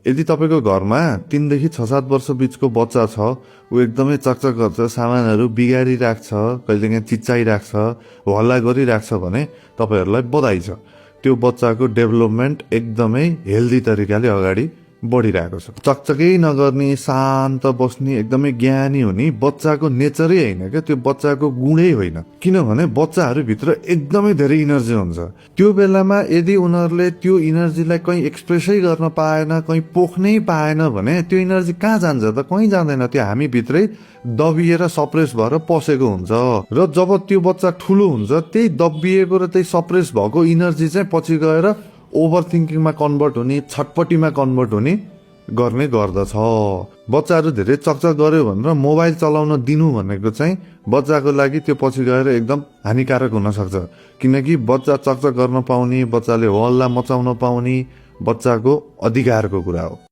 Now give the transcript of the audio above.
यदि तपाईँको घरमा 3 देखि 6-7 वर्ष बीचको बच्चा छ, ऊ एकदमै चकचक गर्छ, सामानहरू बिगारिराख्छ, कहिलेकाहीँ चिच्चाइराख्छ, हल्ला गरिराख्छ भने तपाईँहरूलाई बधाई छ। त्यो बच्चाको डेभलपमेन्ट एकदमै हेल्दी तरिकाले अगाडि बढिरहेको छ। चकचकै नगर्ने, शान्त बस्ने, एकदमै ज्ञानी हुने बच्चाको नेचरै होइन क्या, त्यो बच्चाको गुणै होइन। किनभने बच्चाहरूभित्र एकदमै धेरै इनर्जी हुन्छ। त्यो बेलामा यदि उनीहरूले त्यो इनर्जीलाई कहीँ एक्सप्रेसै गर्न पाएन, कहीँ पोख्नै पाएन भने त्यो इनर्जी कहाँ जान्छ त? कहीँ जाँदैन, त्यो हामी भित्रै दबिएर सप्रेस भएर पसेको हुन्छ। र जब त्यो बच्चा ठुलो हुन्छ, त्यही दबिएको र त्यही सप्रेस भएको इनर्जी चाहिँ पछि गएर ओभर थिङ्किङमा कन्भर्ट हुने, छटपट्टिमा कन्भर्ट हुने गर्ने गर्दछ। बच्चाहरू धेरै चकचक गर्यो भनेर मोबाइल चलाउन दिनु भनेको चाहिँ बच्चाको लागि त्यो पछि गएर एकदम हानिकारक हुन सक्छ। किनकि बच्चा चकचक गर्न पाउने, बच्चाले हल्ला मचाउन पाउने बच्चाको अधिकारको कुरा हो।